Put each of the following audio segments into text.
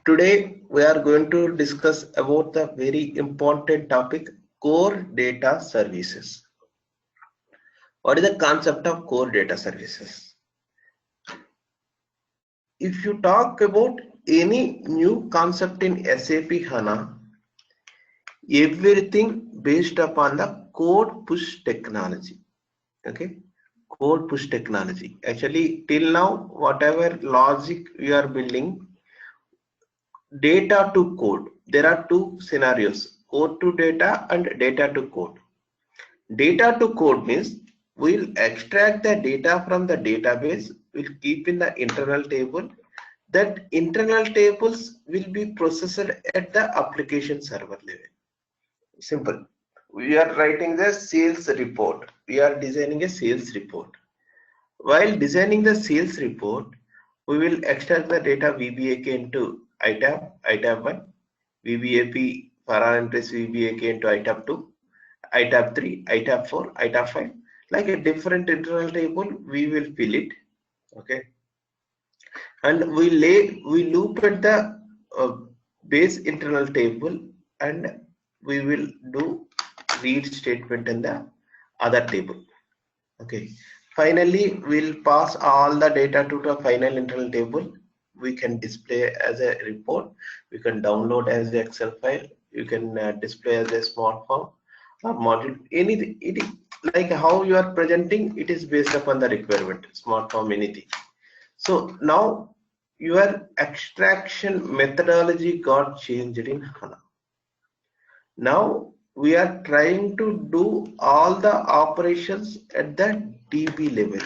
Today we are going to discuss about the very important topic, core data services. What is the concept of core data services? If you talk about any new concept in SAP HANA, everything based upon the code push technology. Okay, code push technology. Actually, till now, whatever logic we are building, data to code, there are two scenarios, code to data and data to code. Data to code means we'll extract the data from the database, we'll keep in the internal table. That internal tables will be processed at the application server level. Simple. We are writing the sales report, we are designing a sales report. While designing the sales report, we will extract the data VBAK into ITAB, ITAB 1, VBAP parameters VBAK into ITAB 2, ITAB 3, ITAB 4, ITAB 5. Like a different internal table, we will fill it. Okay. And we loop at the base internal table, and we will do read statement in the other table. Okay. Finally, we'll pass all the data to the final internal table. We can display as a report, we can download as the Excel file, you can display as a smart form or module, anything. It is like how you are presenting, it is based upon the requirement, smart form, anything. So now your extraction methodology got changed in HANA. Now we are trying to do all the operations at the DB level.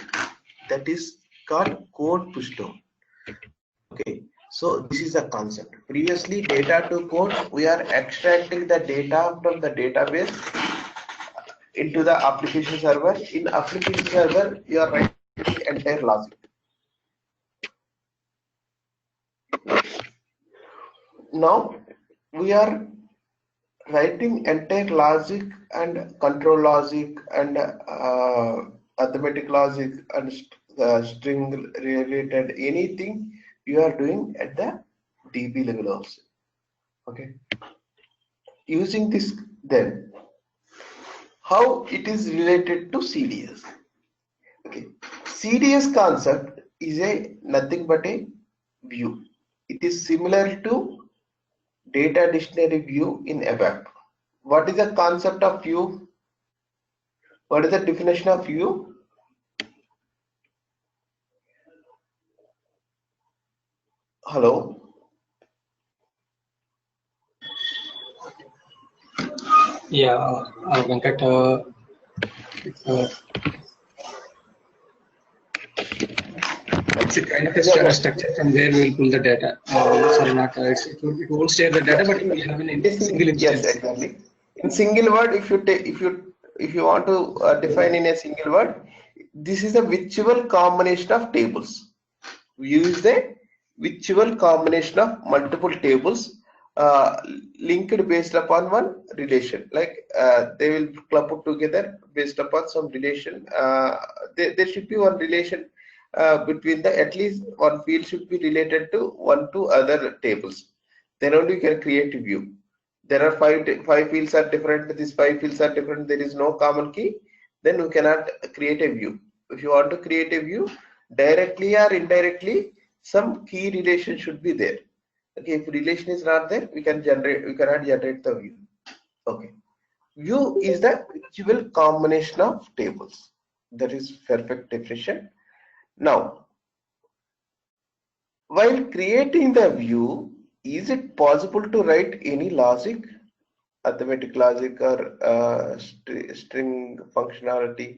That is called code push down. Okay, so this is a concept. Previously, data to code, we are extracting the data from the database into the application server. In application server, you are writing entire logic. Now we are writing entire logic and control logic and arithmetic logic and string related anything you are doing at the DB level also. Okay, using this, then how it is related to CDS. Okay, CDS concept is a nothing but a view. It is similar to data dictionary view in ABAP. What is the concept of view? What is the definition of view? Hello? Yeah, Venkat, it's a kind of a structure from where we will pull the data. Sorry, not it won't share the data, but we have an single instance. Yes, exactly. In single word, if you want to define in a single word, this is a virtual combination of tables. We use the virtual combination of multiple tables linked based upon one relation. Like they will club together based upon some relation. There should be one relation between the, at least one field should be related to one to other tables. Then only you can create a view. There are five fields are different. These five fields are different. There is no common key. Then you cannot create a view. If you want to create a view, directly or indirectly, some key relation should be there. Okay, if relation is not there, we cannot generate the view. Okay, view is the virtual combination of tables. That is perfect definition. Now, while creating the view, is it possible to write any logic, arithmetic logic or string functionality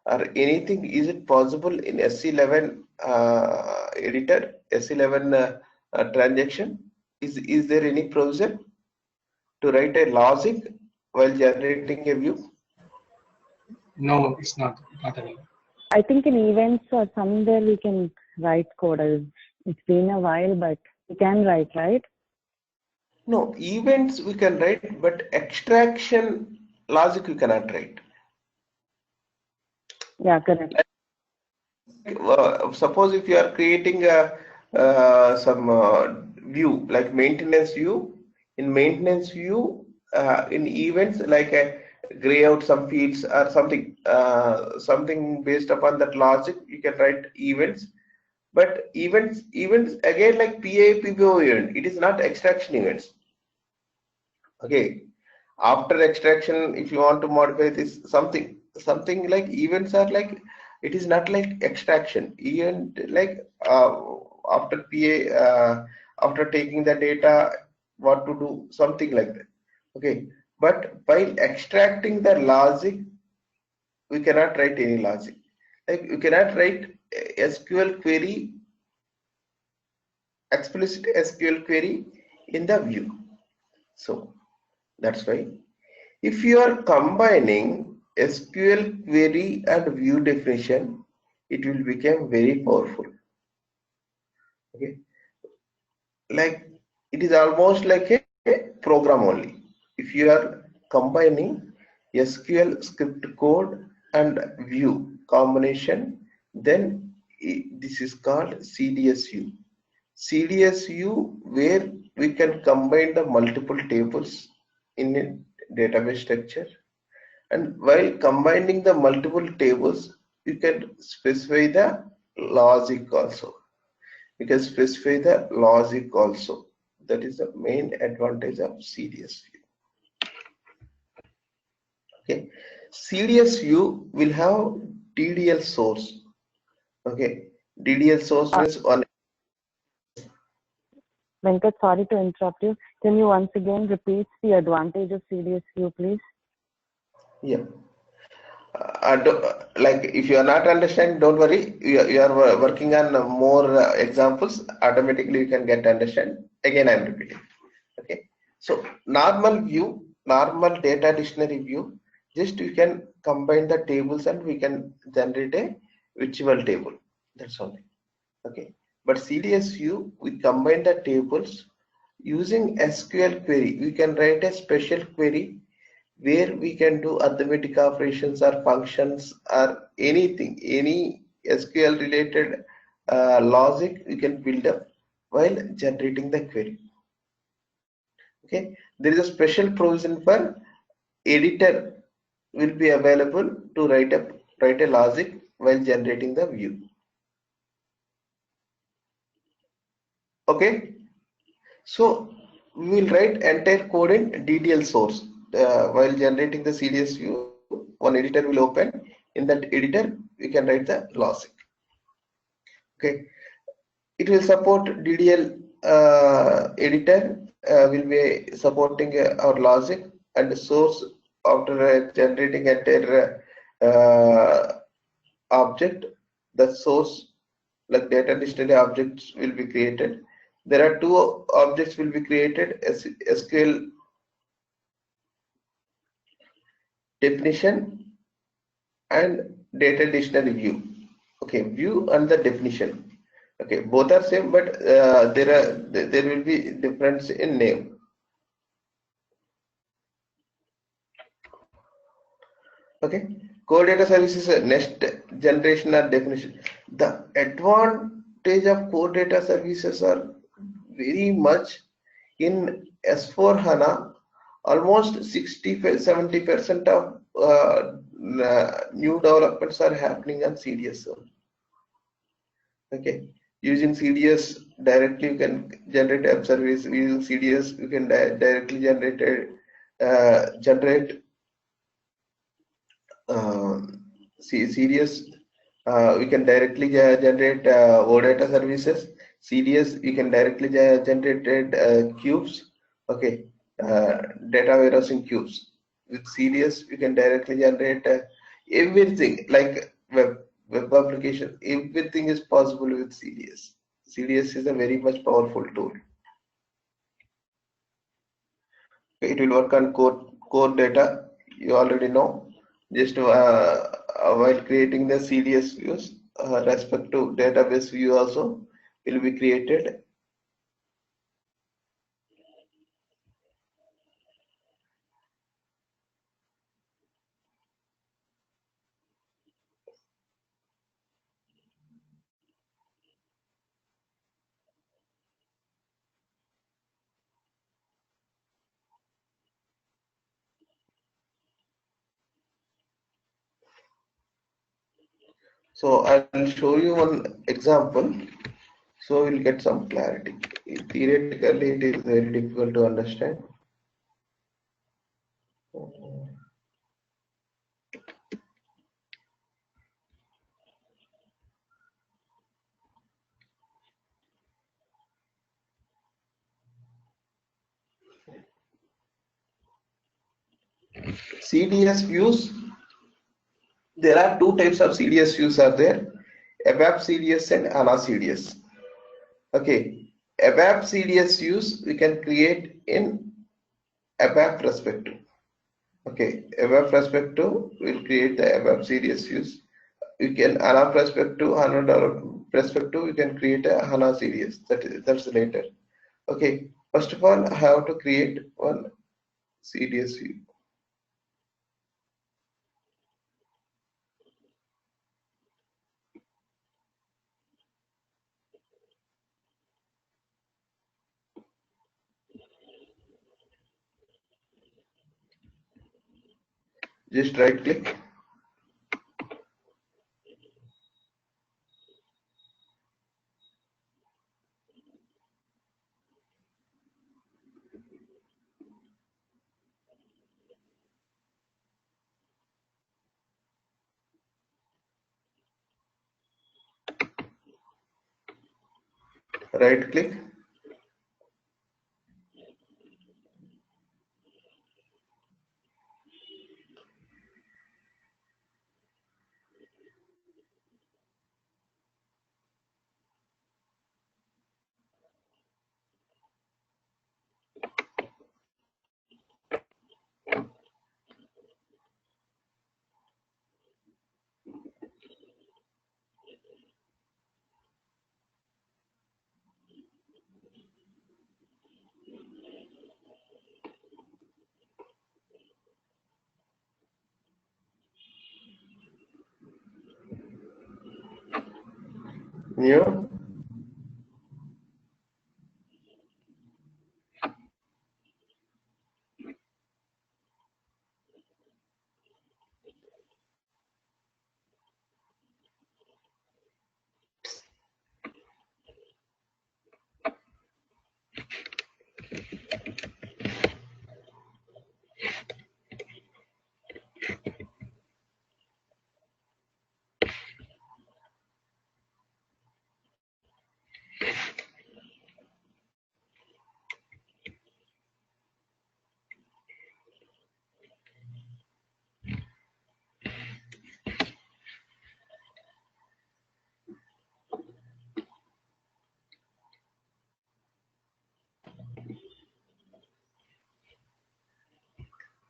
or anything? Is it possible in SC11 editor, SC11 transaction? Is there any provision to write a logic while generating a view? No, it's not available. I think in events or somewhere we can write code. It's been a while, but we can write, right? No, events we can write, but extraction logic we cannot write. Yeah, correct. Suppose if you are creating some view, like maintenance view. In maintenance view, in events, like a gray out some fields or something, something based upon that logic, you can write events. But events again, like PA, PBO event, it is not extraction events. Okay, after extraction, if you want to modify this something like events are like, it is not like extraction event, like after PA, after taking the data, what to do, something like that. Okay, but while extracting the logic, we cannot write any logic. Like you cannot write SQL query, explicit SQL query in the view. So that's why if you are combining SQL query and view definition, it will become very powerful. Okay, like it is almost like a program only. If you are combining SQL script code and view combination, then this is called CDSU. CDSU, where we can combine the multiple tables in a database structure, and while combining the multiple tables, you can specify the logic also. You can specify the logic also. That is the main advantage of CDS view. Okay, CDS view will have DDL source. Okay, DDL source means on. Venkat, sorry to interrupt you. Can you once again repeat the advantage of CDS view, please? Yeah. Like if you are not understanding, don't worry. You are working on more examples. Automatically, you can get understand. Again, I am repeating. Okay. So normal view, normal data dictionary view. Just you can combine the tables and we can generate a visual table. That's only. Okay. But CDS view, we combine the tables using SQL query. We can write a special query where we can do arithmetic operations or functions or anything, any SQL related logic we can build up while generating the query. Okay, there is a special provision for editor will be available to write a logic while generating the view. Okay, so we will write entire code in DDL source while generating the CDS view. One editor will open. In that editor, we can write the logic. Okay, it will support DDL editor. Will be supporting our logic and the source after generating entire object. The source, like data dictionary objects, will be created. There are two objects will be created: SQL definition and data dictionary view. Okay, view and the definition. Okay, both are same, but there will be difference in name. Okay, core data services next generation or definition. The advantage of core data services are very much in S4 HANA. Almost 65–70% of new developments are happening on CDS. Okay, using CDS directly you can generate app service. Using CDS you can directly generate CDS. We can directly generate OData services. CDS you can directly generate cubes. Okay, data warehousing cubes. With CDS you can directly generate everything like web application. Everything is possible with CDS. CDS is a very much powerful tool. It will work on core data. You already know. Just while creating the CDS views, respect to database view also will be created. So I'll show you one example, so we'll get some clarity. Theoretically it is very difficult to understand. CDS views, there are two types of CDS views are there, ABAP CDS and HANA CDS. Okay, ABAP CDS views we can create in ABAP perspective. Okay, ABAP perspective will create the ABAP CDS views. You can HANA perspective, HANA perspective, you can create a HANA CDS. That's later. Okay, first of all, I have to create one CDS view. Just right click. Right click. New.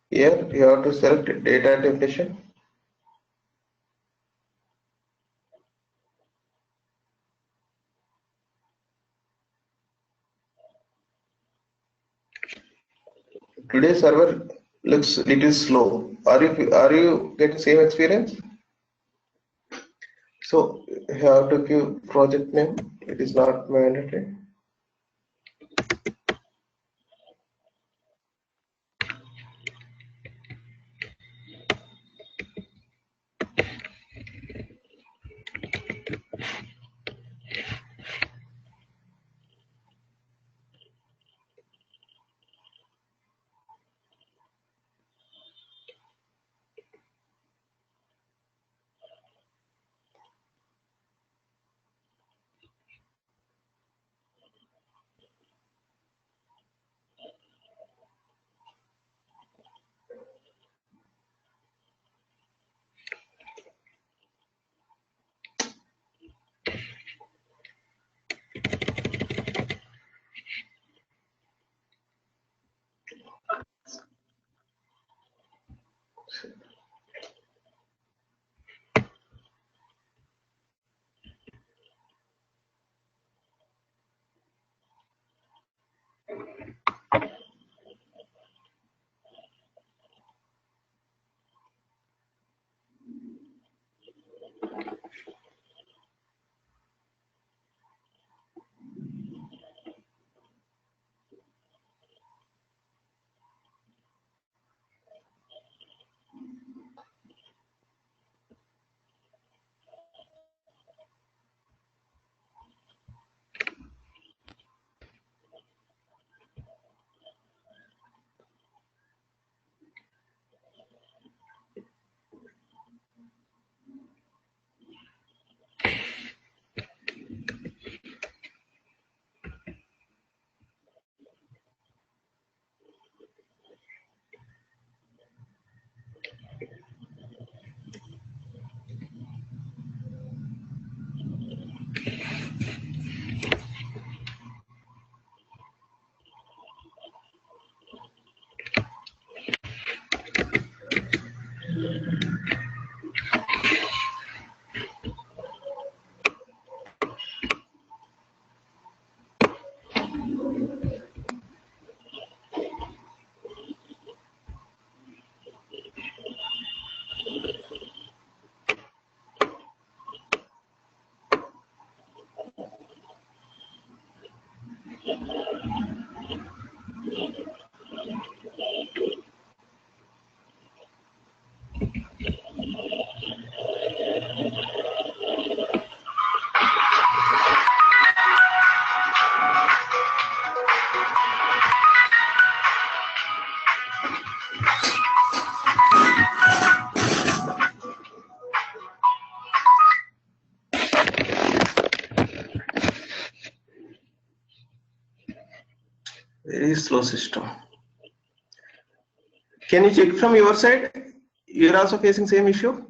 Here you have to select data definition. Today's server looks little slow. Are you getting same experience? So you have to give project name. It is not mandatory. Very slow system. Can you check from your side? You're also facing same issue?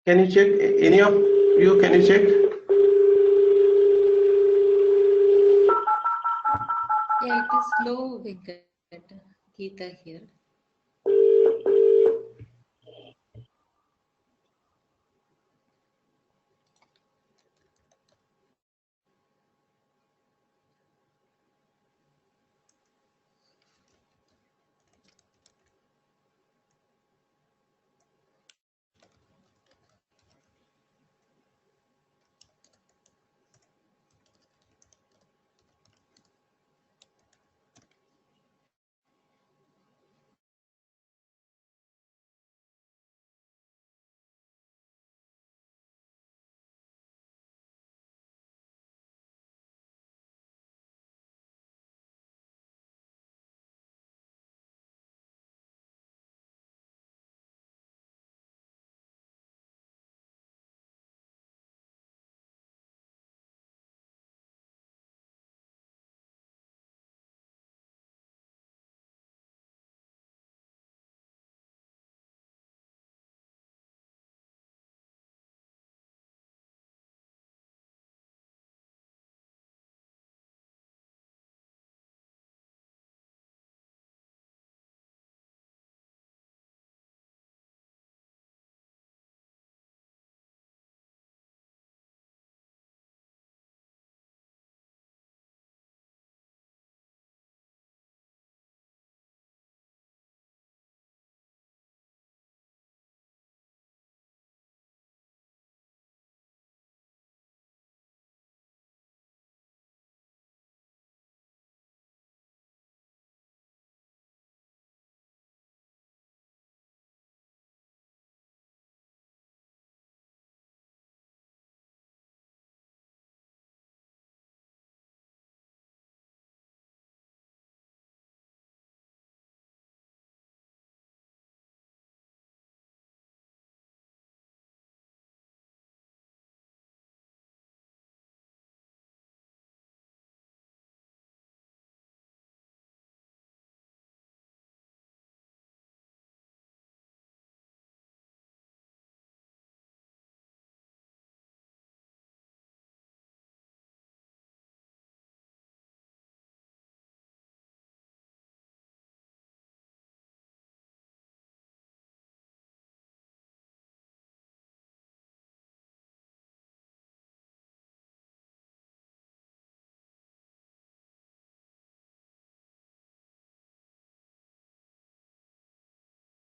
Can you check? Any of you, can you check? Yeah, it is slow, Venkat. Geeta here.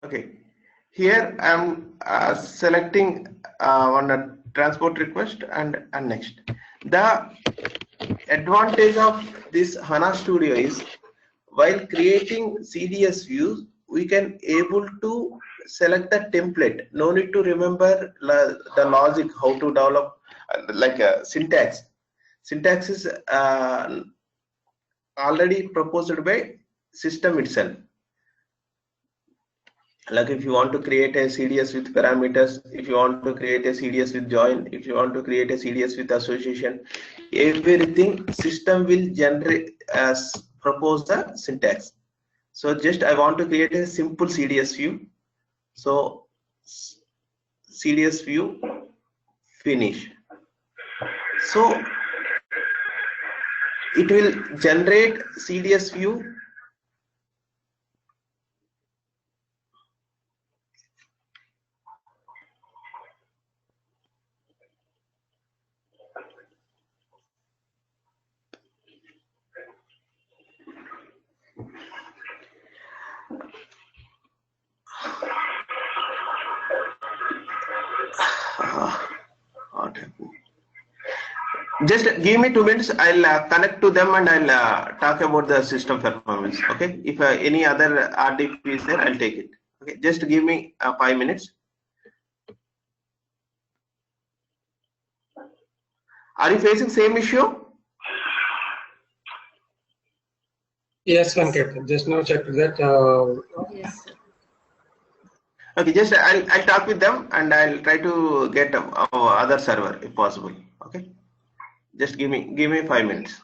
Okay. Here I'm selecting one transport request and next. The advantage of this HANA Studio is while creating CDS views, we can able to select the template. No need to remember the logic, how to develop like a syntax. Syntax is already proposed by system itself. Like if you want to create a CDS with parameters, if you want to create a CDS with join, if you want to create a CDS with association, everything system will generate as propose the syntax. So just I want to create a simple CDS view. So CDS view, finish. So it will generate CDS view. What happened? Just give me 2 minutes. I'll connect to them and I'll talk about the system performance. Okay. If any other RDP is there, I'll take it. Okay. Just give me 5 minutes. Are you facing same issue? Yes, Venkat. Just now checked that. Yes, sir. Okay. Just I'll talk with them and I'll try to get our other server if possible. Okay. Just give me 5 minutes.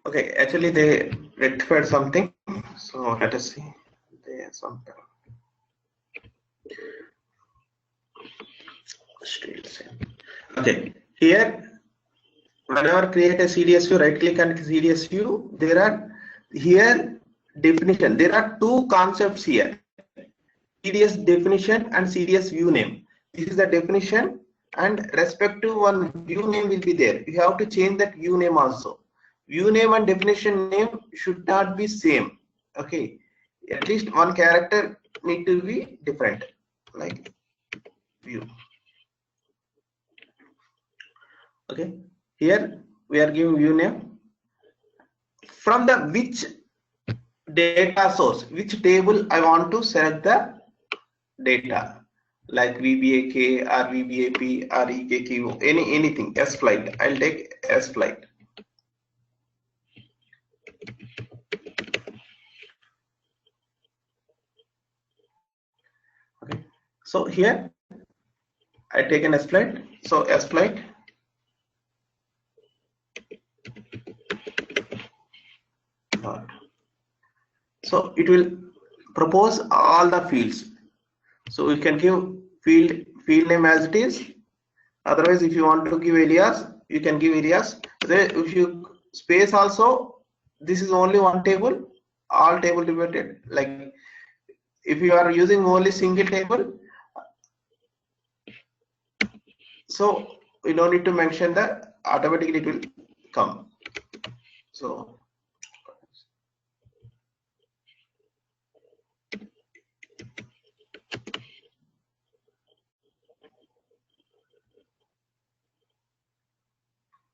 Okay, actually they rectified something. So let us see. They something still same. Okay, here whenever create a CDS view, right click on CDS view. There are here definition. There are two concepts here: CDS definition and CDS view name. This is the definition, and respective one view name will be there. You have to change that view name also. View name and definition name should not be same. Okay, at least one character need to be different, like view. Okay, here we are giving view name from the which data source, which table I want to select the data, like VBAK or VBAP or EKQ, anything. S flight. I'll take S flight. Okay. So here I take an S flight. So S flight. So it will propose all the fields. So you can give field name as it is. Otherwise, if you want to give areas, you can give areas. If you space also, this is only one table, all table divided. Like if you are using only single table, so we don't need to mention that, automatically it will come. So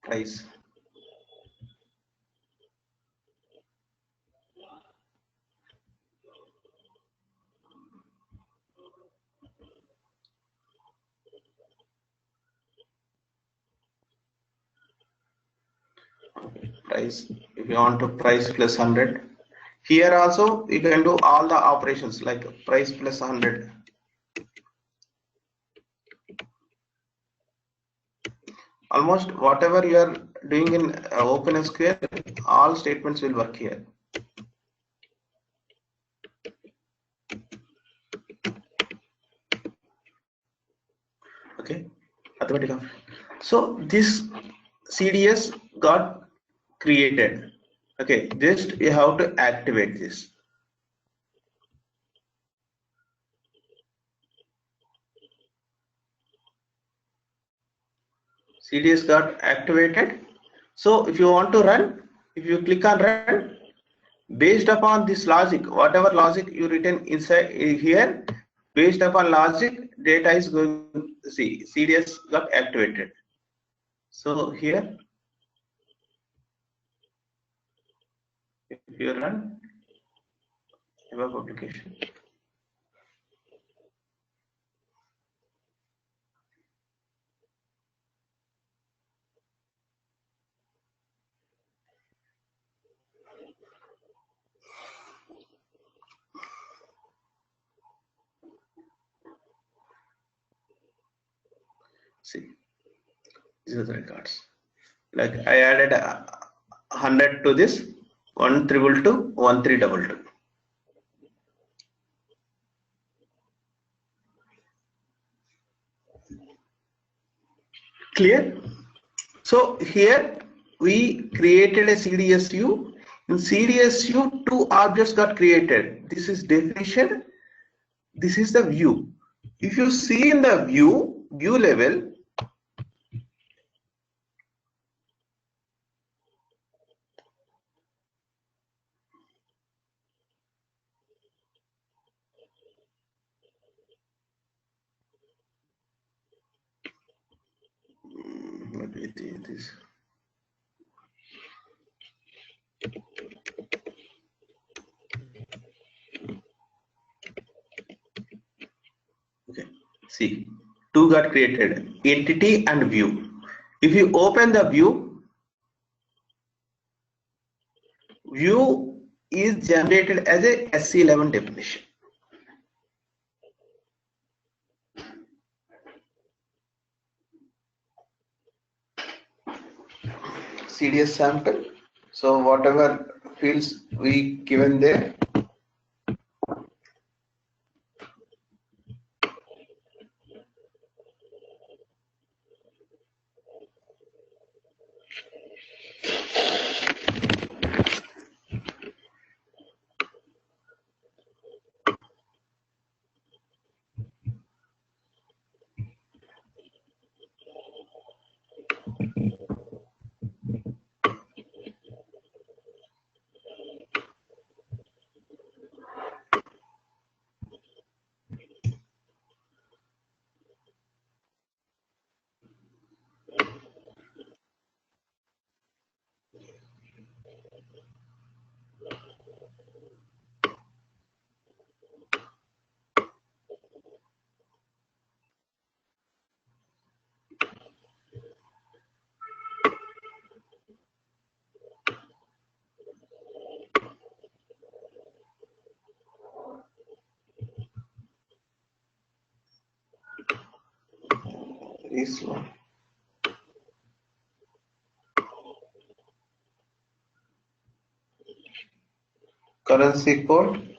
price. Price, if you want to price plus 100, here also you can do all the operations like price plus 100. Almost whatever you are doing in OpenSQL, all statements will work here. Okay, automatic. So this CDS got created. Okay, just you have to activate this. CDS got activated. So if you want to run, if you click on run, based upon this logic, whatever logic you written inside here, based upon logic, data is going to see CDS got activated. So here, if you run web application, see, these are the records. Like I added 100 to this, 1322, 1322. Clear? So here we created a CDS view. In CDS view, two objects got created. This is definition. This is the view. If you see in the view level, maybe this. Okay, see, two got created, entity and view. If you open the view is generated as a SC11 definition. CDS sample, So whatever fields we given there, is one. Currency code.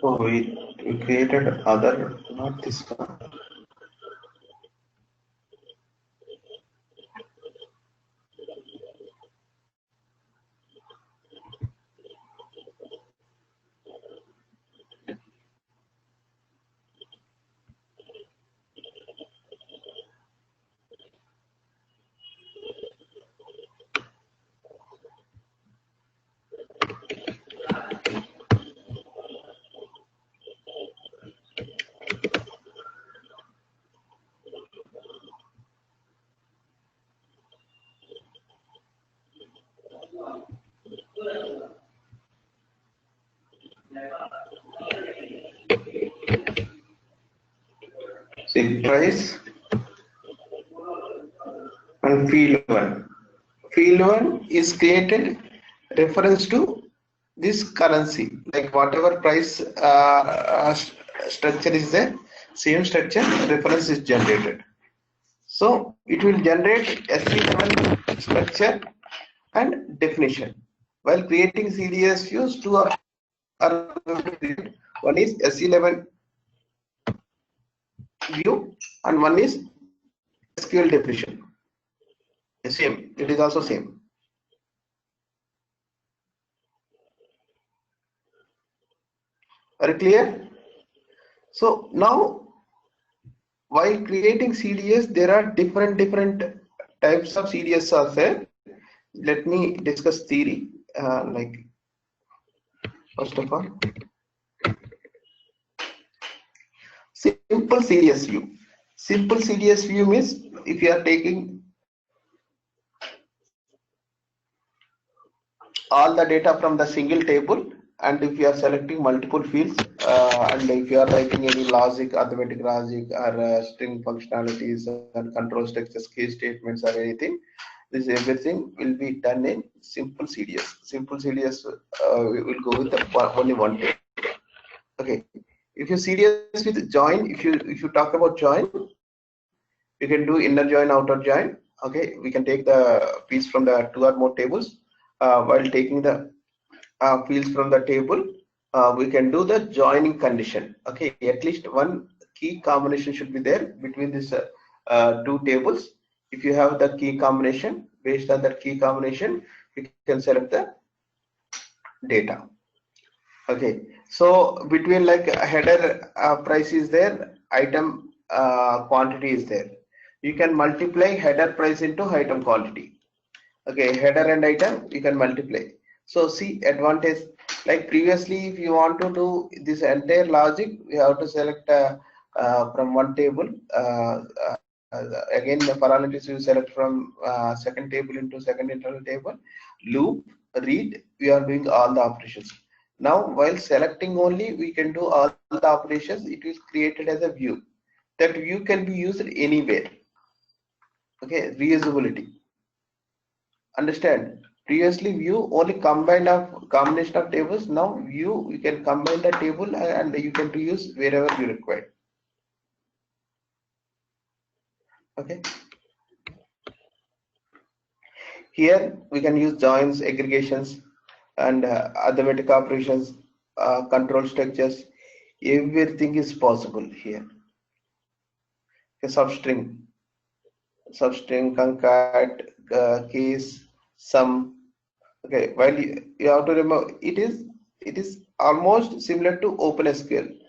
So we created other, not this one. See, price and field one. Field one is created reference to this currency, like whatever price structure is there, same structure reference is generated. So it will generate SE11 structure and definition. While creating CDS views, two are created. One is SE11 view and one is SQL definition. Same, it is also same. Are you clear? So now, while creating CDS, there are different types of CDS are there. Let me discuss theory. Like first of all, simple CDS view. Simple CDS view means if you are taking all the data from the single table, and if you are selecting multiple fields, and if you are writing any logic, arithmetic logic, or string functionalities and control structures, case statements, or anything, this everything will be done in simple CDS. Simple CDS we will go with only one table. Okay. If you CDS with join, if you talk about join, you can do inner join, outer join. Okay, we can take the fields from the two or more tables. While taking the fields from the table, we can do the joining condition. Okay, at least one key combination should be there between these two tables. If you have the key combination, based on that key combination, you can select the data. Okay, so between like header price is there, item quantity is there. You can multiply header price into item quantity. Okay, header and item you can multiply. So see advantage, like previously if you want to do this entire logic, we have to select from one table. Again, for analytics you select from second table into second internal table. Loop, read, we are doing all the operations. Now while selecting only, we can do all the operations. It is created as a view. That view can be used anywhere. Okay, reusability. Understand? Previously view only combination of tables. Now view, you can combine the table and you can reuse wherever you require. Okay. Here we can use joins, aggregations, and arithmetic operations, control structures. Everything is possible here. Okay, substring, concat, case, sum. Okay, while you have to remember, it is almost similar to OpenSQL.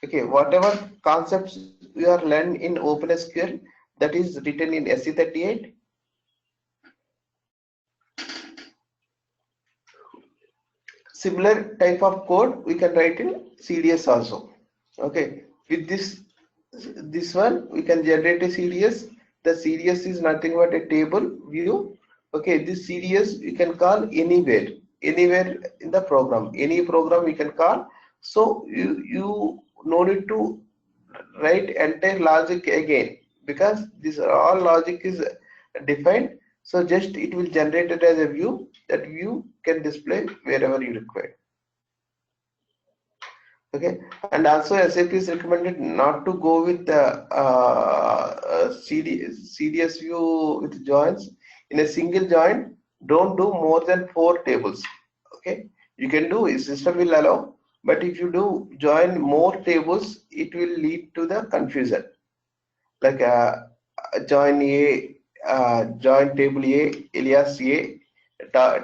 Okay, whatever concepts you are learned in OpenSQL, that is written in SE38. Similar type of code we can write in CDS also. Okay, with this one we can generate a CDS. The CDS is nothing but a table view. Okay, this CDS you can call anywhere in the program. Any program you can call. So you no need to write entire logic again, because this all logic is defined. So just it will generate it as a view. That view can display wherever you require. Okay, and also SAP is recommended not to go with the CDS view with joins. In a single join, don't do more than 4 tables. Okay, you can do, system will allow, but if you do join more tables, it will lead to the confusion. Like join A, join table A, alias A,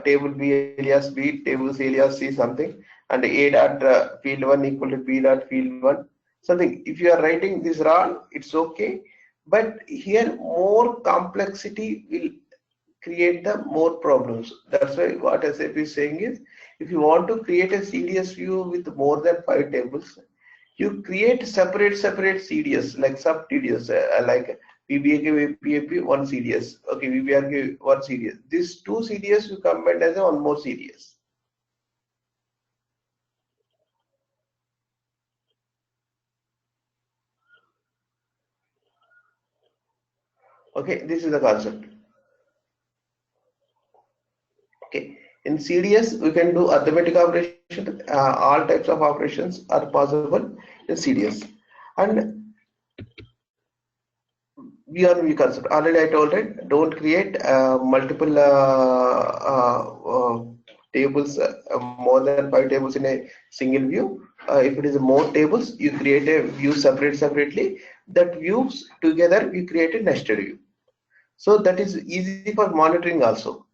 table B, alias B, table C, alias C, something, and A dot field 1 equal to B dot field 1, something. If you are writing this wrong, it's okay, but here more complexity will create the more problems. That's why what SAP is saying is, if you want to create a CDS view with more than 5 tables, you create separate CDS, like sub TDS, like VBAK, VPAP, one CDS. Okay, VBRK, one CDS. These 2 CDS you combine as a one more CDS. Okay, this is the concept. Okay, in CDS we can do arithmetic operations. All types of operations are possible in CDS. And beyond view concept, already I told it, don't create multiple tables, more than 5 tables in a single view. If it is more tables, you create a view separately. That views together you create a nested view. So that is easy for monitoring also.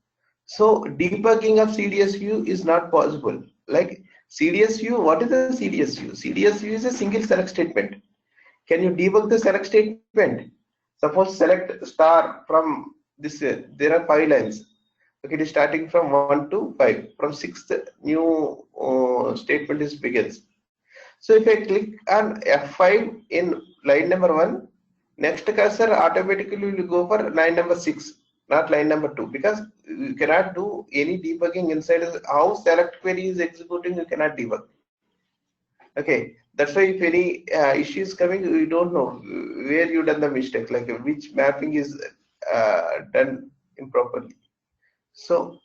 So debugging of CDS view is not possible. Like CDS view, what is the CDS view? CDS view is a single select statement. Can you debug the select statement? Suppose select star from this, there are 5 lines. Okay, it is starting from 1 to 5. From 6th new statement is begins. So if I click on F5 in line number 1, next cursor automatically will go for line number 6, not line number 2, because you cannot do any debugging inside. How select query is executing, you cannot debug. Okay, that's why if any issue is coming, you don't know where you done the mistake, like which mapping is done improperly. So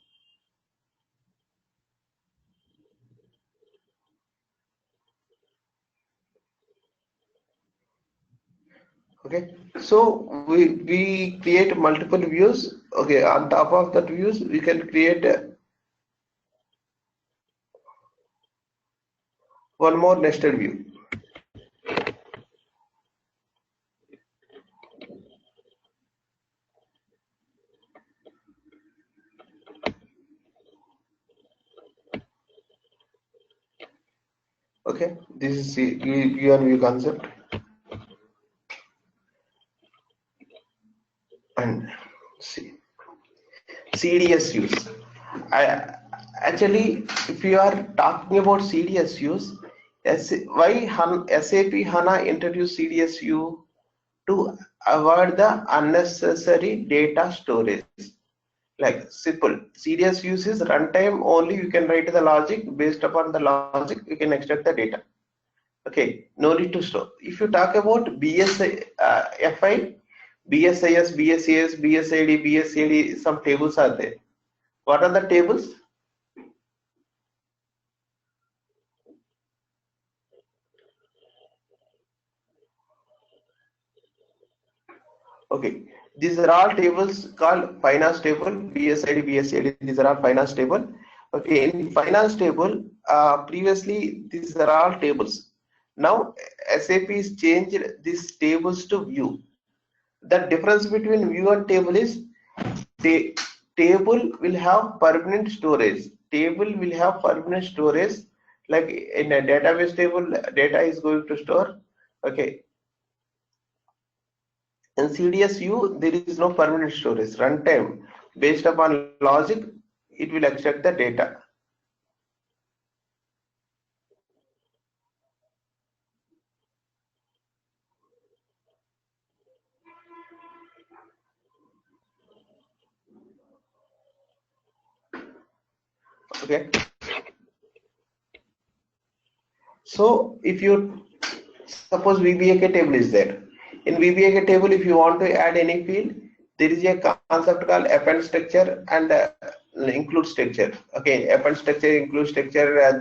okay, so we create multiple views. Okay, on top of that views we can create one more nested view. Okay, this is the view and view concept. And see CDS views. Actually, if you are talking about CDS views, why SAP HANA introduced CDS view? To avoid the unnecessary data storage. Like simple CDS views is runtime only. You can write the logic, based upon the logic you can extract the data. Okay, no need to store. If you talk about BSI, FI, BSIS, BSAS, BSID, BSAD, some tables are there. What are the tables? Okay, these are all tables called finance table, BSID, BSID. These are all finance table. Okay, in finance table, previously these are all tables. Now SAP is changed these tables to view. The difference between view and table is the table will have permanent storage. Table will have permanent storage. Like in a database table, data is going to store. Okay, in CDS view, there is no permanent storage. Runtime, based upon logic, it will extract the data. Okay. So if you suppose VBAK table is there. In VBAK table, if you want to add any field, there is a concept called append structure and include structure. Okay, append structure, include structure.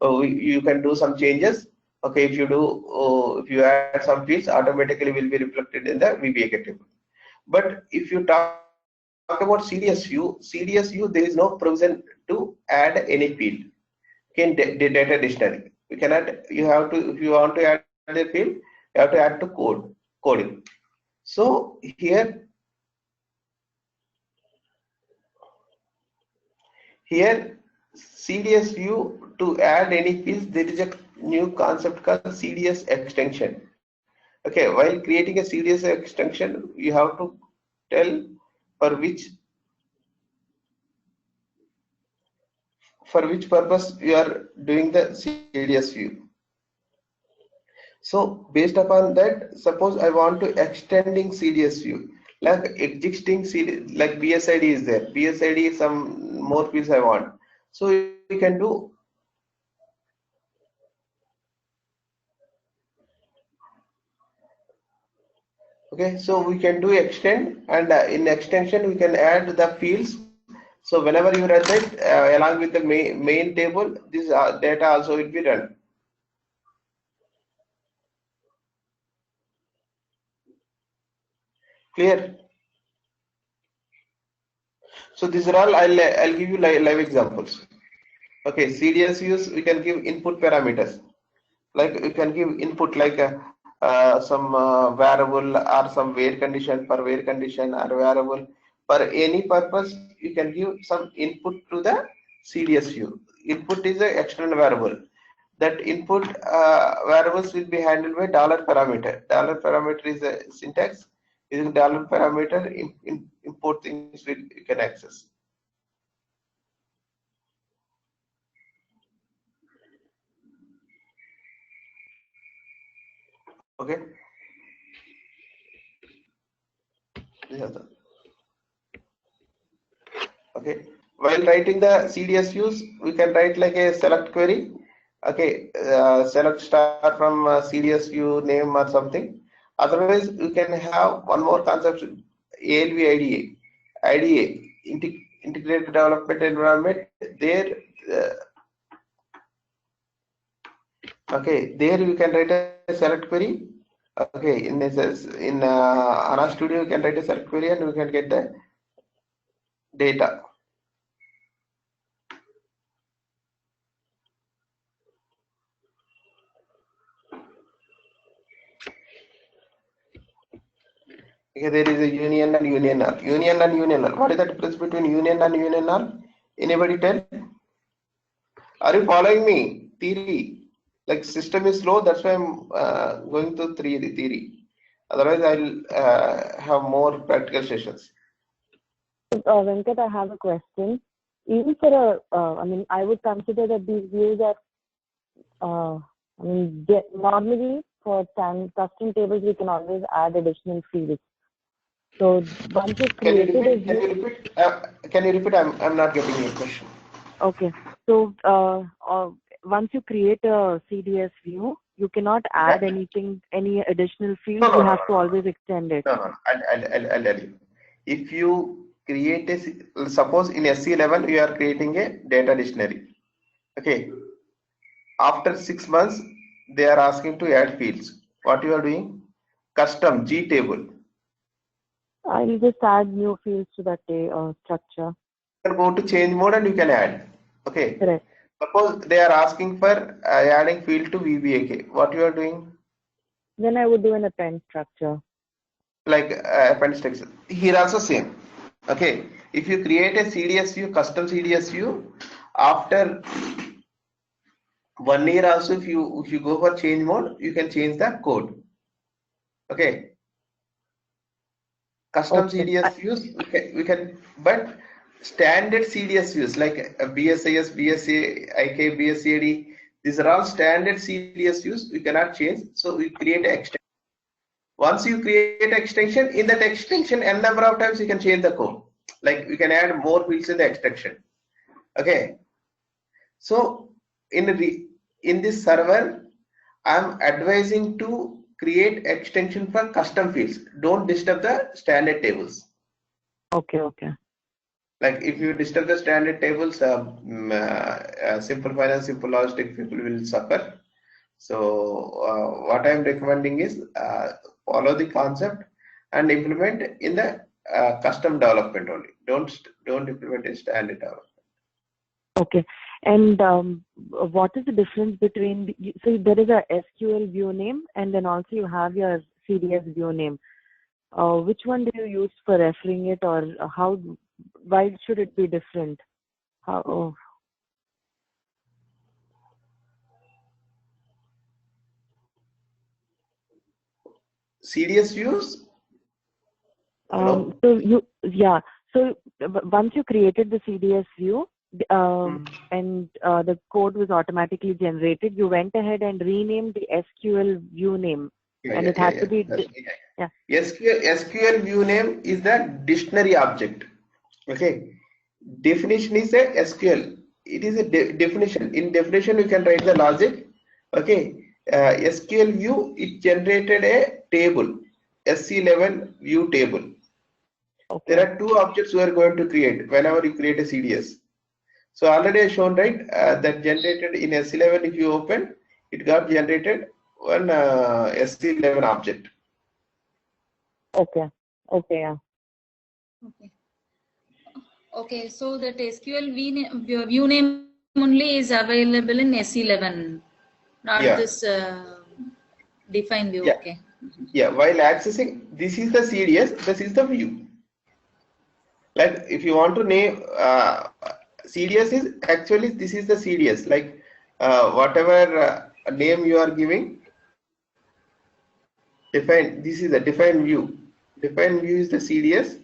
You can do some changes. Okay, if you add some fields, automatically will be reflected in the VBAK table. But if you talk about CDS view, there is no provision to add any field in the data dictionary. You cannot. You have to, if you want to add a field, you have to add to coding. So here CDS view, to add any fields, there is a new concept called CDS extension. Okay, while creating a CDS extension, you have to tell for which purpose you are doing the CDS view. So based upon that, suppose I want to extending CDS view, like existing CD, like BSID is there. BSID, some more fields I want. So we can do. Okay, so we can do extend, and in extension we can add the fields. So whenever you run that, along with the main table, this data also will be run. Clear? So these are all, I'll give you live examples. Okay, CDS views, we can give input parameters. Like you can give input like some variable or some where condition, for where condition or variable. For any purpose, you can give some input to the CDS view. Input is an external variable. That input variables will be handled by dollar parameter. Dollar parameter is a syntax. Using dollar parameter, import things you can access. Okay. Okay. While writing the CDS views, we can write like a select query. Okay, select star from CDS view name or something. Otherwise, you can have one more concept, ALV IDA, integrated development environment. There, okay, there you can write a select query. Okay, in HANA Studio, you can write a select query and we can get the data. Okay, there is a union and union null. Union and union null. What is the difference between union and union null? Anybody tell? Are you following me? Theory. Like system is slow, that's why I'm going to theory. Otherwise, I'll have more practical sessions. Venkat, I have a question. Even for I mean, I would consider that these views are, normally for custom tables, we can always add additional fields. So once you've created a view, can you repeat? I'm not getting your question. Okay. So once you create a CDS view, you cannot add any additional fields. You have to always extend it. No, I'll tell you. If you create a, suppose in SC level you are creating a data dictionary. Okay. After 6 months, they are asking to add fields. What you are doing? Custom G table. I'll just add new fields to that structure. You can go to change mode and you can add. Okay. Correct. Suppose they are asking for adding field to VBAK. What you are doing? Then I would do an append structure. Like append structure. Here also same. Okay. If you create a CDS view, custom CDS view, after 1 year also, if you go for change mode, you can change the code. Okay. Custom Okay. CDS views we can, but standard CDS views like BSIS, BSA, IK, BSAD, these are all standard CDS views. We cannot change, so we create an extension. Once you create an extension, in that extension, n number of times you can change the code. Like we can add more fields in the extension. Okay. So in this server, I'm advising to create extension for custom fields. Don't disturb the standard tables. Okay. Okay. Like if you disturb the standard tables, simple finance, simple logistic people will suffer. So what I am recommending is follow the concept and implement in the custom development only. Don't implement in standard development. Okay. And what is the difference between, so there is a SQL view name and then also you have your CDS view name. Which one do you use for referring it, or why should it be different? CDS views? Hello? So once you created the CDS view, and the code was automatically generated, you went ahead and renamed the SQL view name, and it had to be. SQL view name is the dictionary object. Okay. Definition is a SQL. It is a definition. In definition, you can write the logic. Okay. SQL view, it generated a table, SC11 view table. Okay. There are two objects we are going to create whenever you create a CDS. So already I shown, right, that generated in SC11, if you open, it got generated one SC11 object. Okay. Okay. Yeah. Okay. Okay. So that SQL view name only is available in SC11, not this define view. Yeah. Okay. Yeah. While accessing, this is the CDS. This is the view. Like if you want to name CDS is actually, this is the CDS. Like whatever name you are giving, define. This is the define view. Define view is the CDS.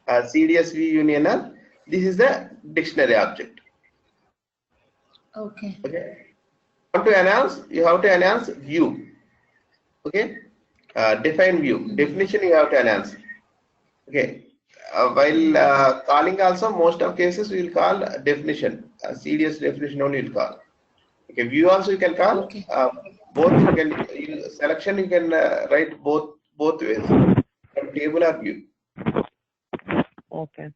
CDS view union null. This is the dictionary object. Okay. Okay. You want to announce? You have to announce view. Okay. Define view. Definition you have to announce. Okay. While calling also, most of cases we will call definition. CDS definition only will call. Okay. View also you can call. Okay. Both you can selection you can write both ways. From table or view. Okay.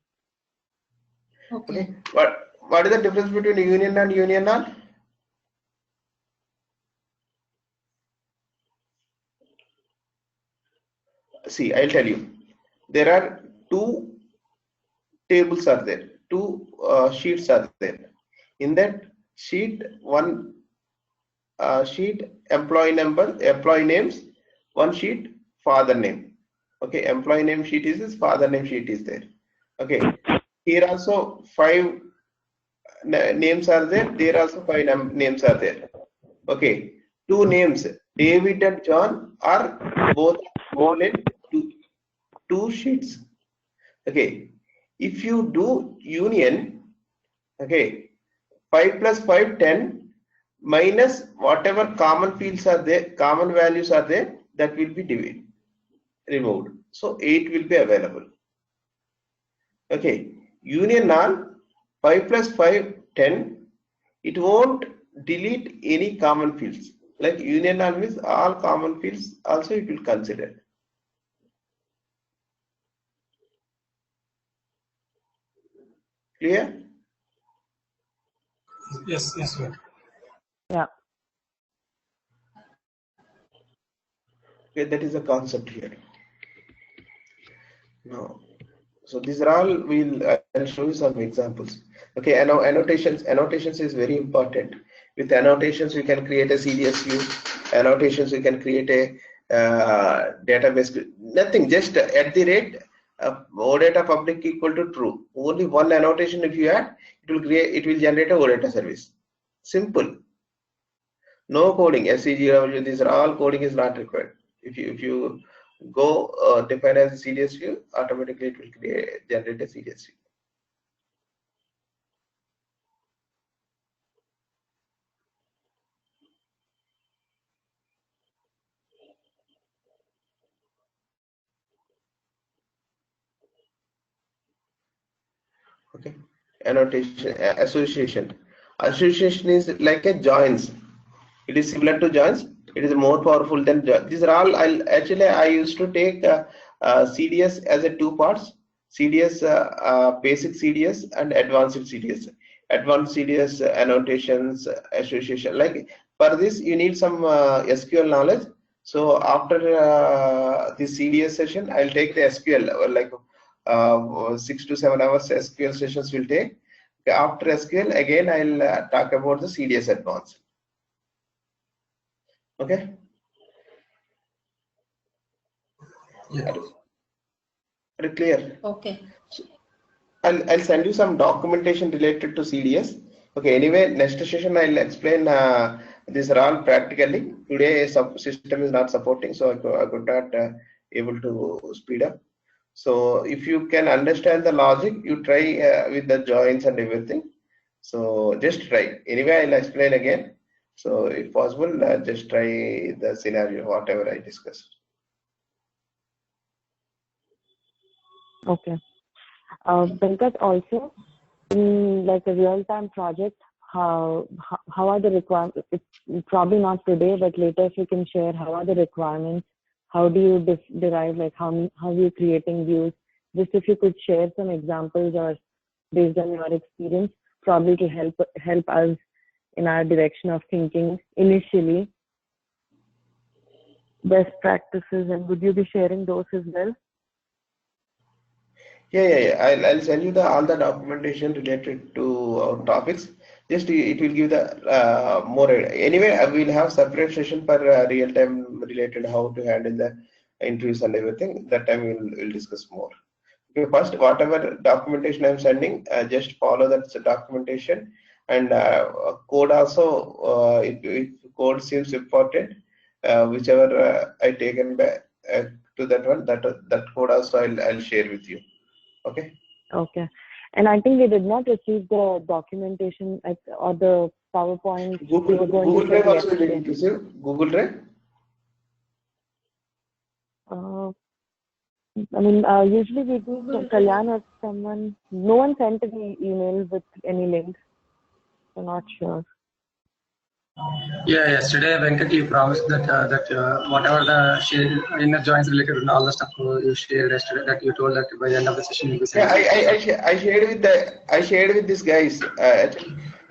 Okay. What is the difference between union and union null? See, I'll tell you. There are two tables are there. Two sheets are there. In that sheet, one sheet employee number, employee names. One sheet father name. Okay, employee name sheet is this. Father name sheet is there. Okay. Here also 5 names are there. There also 5 names are there. Okay. 2 names, David and John, are both in 2 sheets. Okay. If you do union, okay, 5 plus 5, 10, minus whatever common fields are there, common values are there, that will be removed. So 8 will be available. Okay. Union null, 5 plus 5, 10, it won't delete any common fields. Like union null means all common fields also it will consider. Clear? Yes, yes, sir. Yeah. Okay, that is the concept here. Now, so these are all, I'll show you some examples. Okay, annotations is very important. With annotations, we can create a CDS view. Annotations, we can create a database. Nothing, just at the rate OData public equal to true. Only one annotation if you add, it will generate a OData service. Simple. No coding, SCGW, these are all coding is not required. If you go define as a CDS view, automatically it will generate a CDS view. Okay, annotation, association is like a joins. It is similar to joins. It is more powerful than joins. These are all. I used to take CDS as a two parts. CDS, basic CDS and advanced CDS. Advanced CDS annotations, association. Like for this, you need some SQL knowledge. So after this CDS session, I'll take the SQL, like 6 to 7 hours SQL sessions will take. After SQL, again I'll talk about the CDS advanced. Okay. Yeah. Are you clear? Okay. I'll send you some documentation related to CDS. Okay. Anyway, next session I'll explain these are all practically. Today system is not supporting, so I could not able to speed up. So if you can understand the logic, you try with the joins and everything. So just try. Anyway, I'll explain again. So if possible, just try the scenario, whatever I discussed. Okay. Venkat, also in like a real-time project, how are the requirements? It's probably not today, but later if you can share, how are the requirements? How do you derive, like how are you creating views? Just if you could share some examples or based on your experience, probably to help us in our direction of thinking initially. Best practices, and would you be sharing those as well? Yeah. I'll send you all the documentation related to our topics. Just it will give the more. Anyway, we'll have separate session for real time related how to handle the interviews and everything. That time we'll discuss more. Okay, first whatever documentation I'm sending, just follow that documentation, and code also. If code seems important, whichever I taken back to that one, that code also I'll share with you. Okay. Okay. And I think we did not receive the documentation or the PowerPoint. Google Drive also we didn't receive. Google Drive. I mean, usually we do Kalyan or someone. No one sent any email with any links. I'm not sure. Yeah, yesterday Venkat, you promised that whatever the inner joins related and all the stuff you shared yesterday, that you told that by the end of the session you'll be sending. Yeah, I shared with these guys.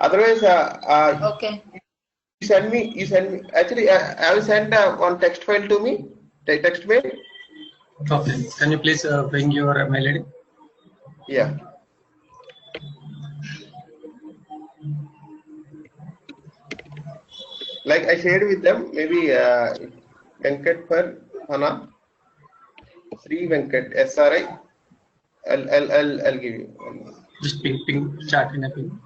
Otherwise, Okay. you send me. Actually, I will send one text file to me. Text mail. Okay. Can you please bring your mail ID? Yeah. Like I shared with them, maybe Venkat for Hana, Sri Venkat, SRI. I'll give you. Just ping chat in a ping.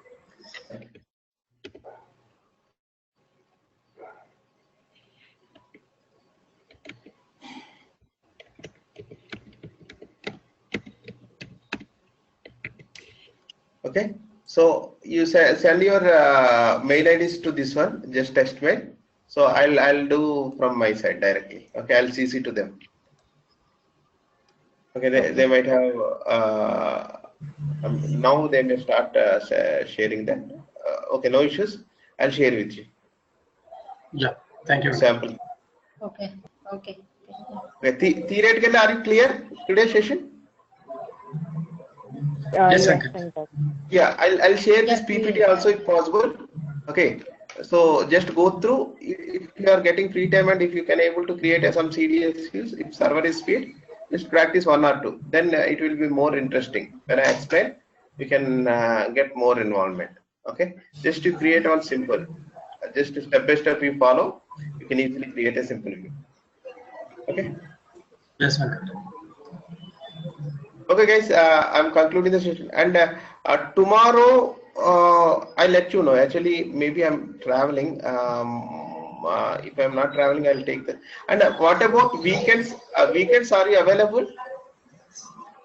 Okay. So you send your mail IDs to this one, just text mail. So I'll do from my side directly. Okay, I'll CC to them. Okay, they might have now they may start sharing that. Okay, no issues. I'll share with you. Yeah, thank you. Sample. Okay. Theoretically, are you clear today's session? Yes, Yes, Venkat. Venkat. Yeah, I'll share this Yeah, PPT please. also if possible. Okay, so just go through. If you are getting free time and if you can able to create some CDS skills, if server is speed, just practice one or two. Then it will be more interesting. When I explain, you can get more involvement. Okay, just to create one simple, just step by step you follow, you can easily create a simple view. Okay. Yes, Venkat. Okay, guys, I'm concluding the session, and tomorrow I'll let you know. Actually, maybe I'm traveling. If I'm not traveling, I'll take the. And what about weekends? Weekends, are you available?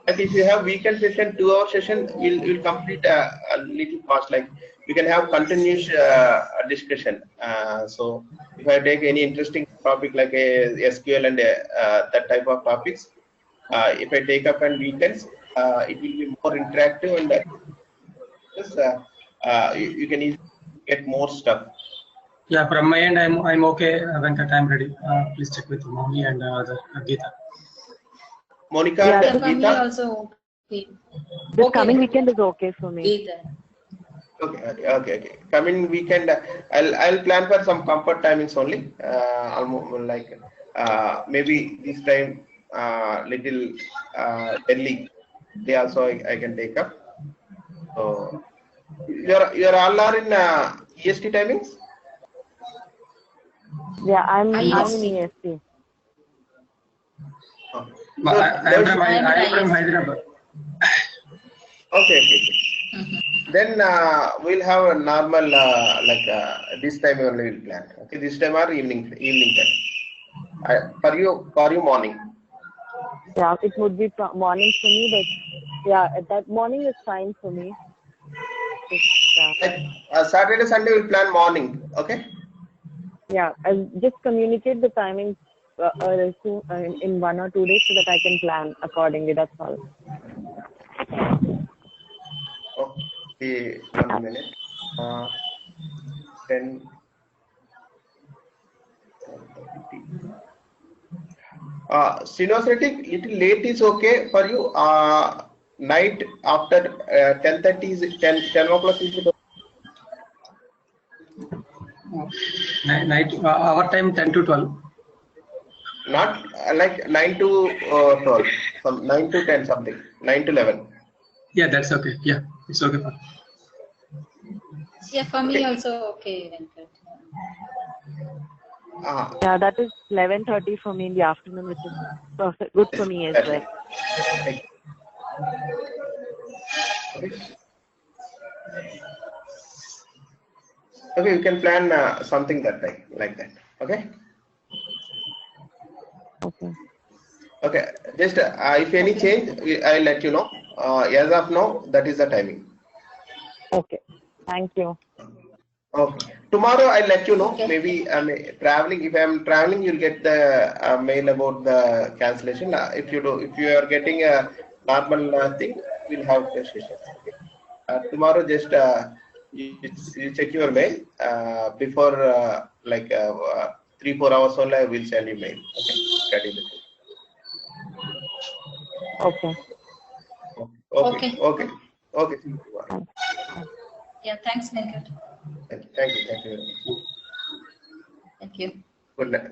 Like if you have weekend session, 2-hour session, we'll complete a little fast. Like we can have continuous discussion. So if I take any interesting topic like a SQL and that type of topics, if I take up on weekends, it will be more interactive and just, you can easily get more stuff. Yeah, from my end, I'm okay, Venkat. I'm ready. Please check with Moni and Geeta. Monica Yeah, and Yeah, for me Geeta. also okay. This Okay, coming Venkat. weekend is okay for me. Geeta. Okay. Coming weekend, I'll plan for some comfort timings only. Almost like maybe this time little early. They also I can take up. So you're all are in EST timings. Yeah, I'm IST. in EST. Okay. But So I no am issue. from I am in IST. Hyderabad. Okay. Then we'll have a normal this time only we'll plan. Okay, this time or evening time. For you morning. Yeah, it would be morning for me, but yeah, that morning is fine for me. Like Saturday, Sunday we'll plan morning. Okay. Yeah, I'll just communicate the timings in 1 or 2 days so that I can plan accordingly. That's all. Okay, 1 minute. 10. Synosthetic, little late is okay for you. Night after 10:30 is 10 o'clock is it okay? Night, our time 10 to 12. Not like 9 to 12, some 9 to 10 something, 9 to 11. Yeah, that's okay. Yeah, it's okay. Yeah, for me Okay. also okay, Venkat. Yeah, that is 11:30 for me in the afternoon, which is perfect, good for me as well. Okay, you can plan something that time, like that. Okay. Okay. Just if any change, I'll let you know. As of now, that is the timing. Okay. Thank you. Okay. Tomorrow I'll let you know. Okay. Maybe I'm traveling. If I'm traveling, you'll get the mail about the cancellation. If you are getting a normal thing, we'll have the session. Okay. Tomorrow, just you check your mail before 3-4 hours only. I will send you mail. Okay. That is it. Okay. Okay. Yeah, thanks, Venkat. Thank you very much. Thank you. Good night.